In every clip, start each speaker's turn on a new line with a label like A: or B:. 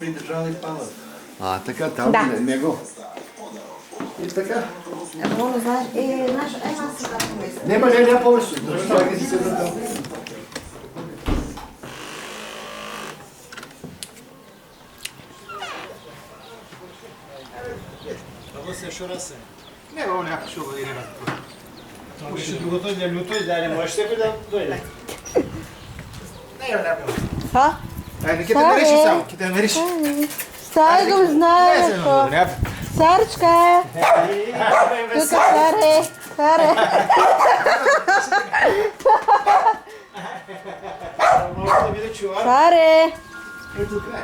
A: Придържали памет.
B: Така, там
C: Да.
B: него. И така.
C: Воно, знаеш, знаеш, аз сега помисля.
B: Нема повече. Слагай си се за там.
D: Або се шорасе. Не, ovo някак ще го идем. Може другото да люто и да не можеш себе да дойде. Не, някак.
C: Ха?
D: Айде, ке те нариши само, ке те нариши.
C: Сай го знае,
D: Не,
C: бе.
D: не,
C: Сарчка! Тука, Саре! Саре!
D: може да биде чувар.
C: Саре!
D: Ето край.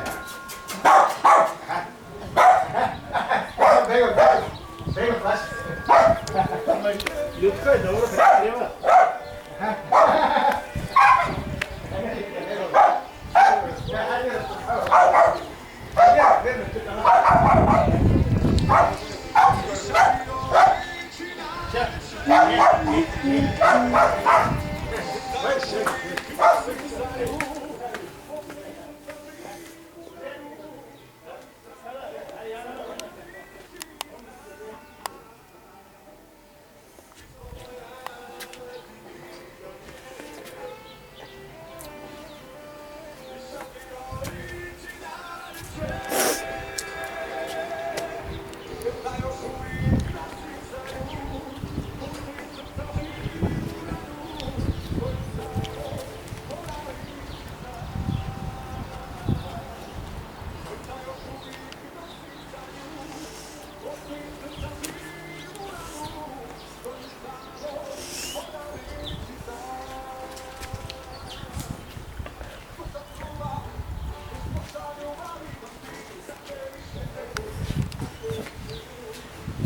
D: Бего, плаш. Ljudko je dobro, treba.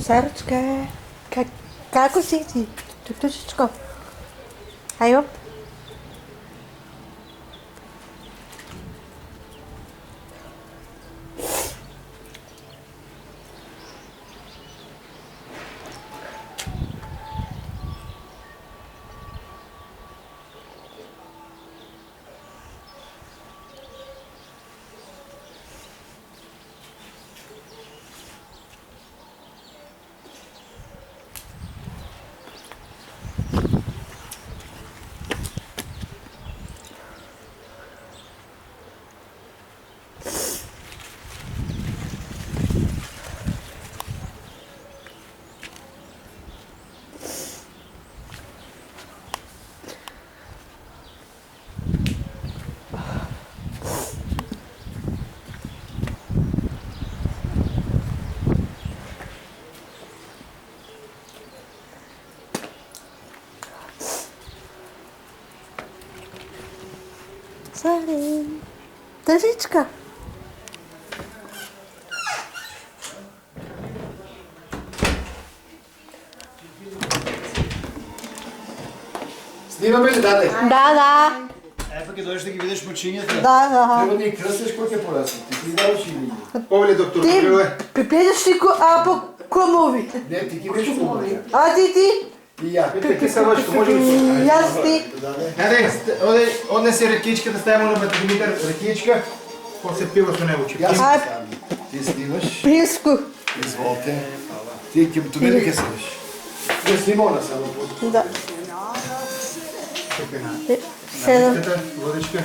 C: Сарчка! Како си ти? Туктушечко. Ајо. Саре! Тъжичка!
B: Снимаме ли, даде?
C: Да.
D: Е, пък и дойдеш да ги видиш мъченията.
C: Да.
B: Треба да ни кръстиш, кой е порасна. Ти ги даваш или?
D: Повели, доктор,
C: Ти
D: добре.
C: приплеташ ли по клумови?
B: Не, ти ги виж хубаво.
C: А ти?
B: И я.
D: Ти са лъжко, може ли?
C: Аз ти.
D: Аде, однеси ракичка, да ставим на Димитър ракичка. После пива с него, че
B: Аз
C: Ай.
B: ти снимаш.
C: Близко.
B: Изволте. Ти кемтомери ке снимаш. Да снимона само.
C: Да. Седам.
D: Водичка.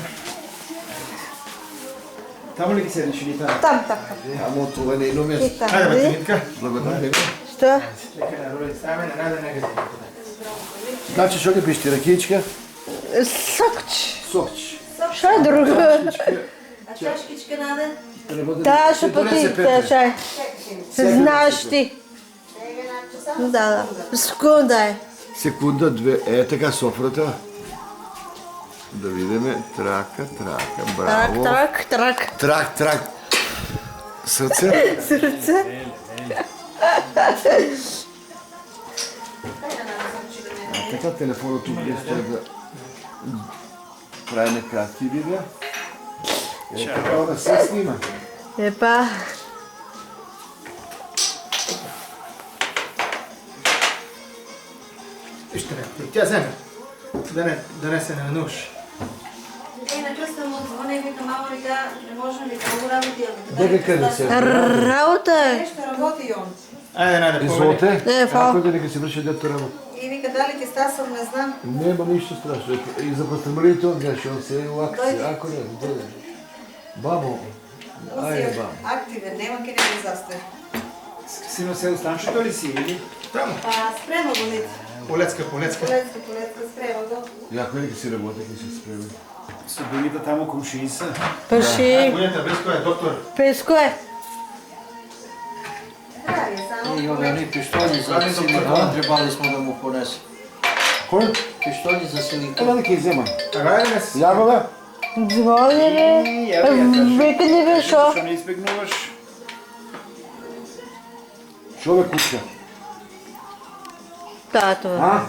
D: Тамо ли ги седиш или там?
C: Там.
B: Амо това не е едно място.
C: И там.
D: Айде, бе, Димитка.
B: Благодаря.
C: Що?
D: Нека на роли ставаме, на надо нека.
B: Значи, що ги пишете? Ракичка?
C: Сокч.
B: Соч.
C: Що е друго?
E: А чашкичка надо?
C: Да, ще пъти. Чай. Знаеш ти. Да. Секунда е.
B: Секунда, две. Е, така софрата. Да видиме. Трака, браво.
C: Трак.
B: Сърце.
C: Сърце.
B: Така телефонът тук е да правим кратки видеа. Е, така да се снима.
C: Епа.
D: Вижте, тя вземе. Да не се на нож.
E: иначе съм отзвоня и вика, мамо, вика, не може ли, много работи.
B: Дека къде се?
C: Работа е.
E: Нещо работи и он.
D: Ajde, najde, povedi.
B: Изволте.
C: Не, фал.
B: Како дека си врши дето работа?
E: И вика, дали ти стасам, не знам.
B: Нема нищо страшно. И за пастърмалите он гаше, он се е у акция.
E: Дойди.
B: Ако не, дойде. Бамо. Айде, бамо.
E: Активен, nema къде да застои.
D: Sino se u stančito li si ili? Tamo.
E: Па, спрема го лице.
D: Polecka, polecka.
E: Полецка, спрема го.
B: Яко дека си работи, ке си спремен.
D: Su bili da tamo komšiji sa.
C: Паши.
D: Budete, Brisko je doktor.
C: Песко е.
E: Здраве, само
A: И овени пиштоли за
D: Ладно,
A: силикон требали смо да му понесем.
B: Кој?
A: Пиштоли за силикон.
B: Ела да ке взема.
D: Ajde, nes.
B: Јавала?
C: Звони. Века не вешо.
D: Što ne izbjegnuvaš?
B: Човек кучка.
C: Тато.
B: А?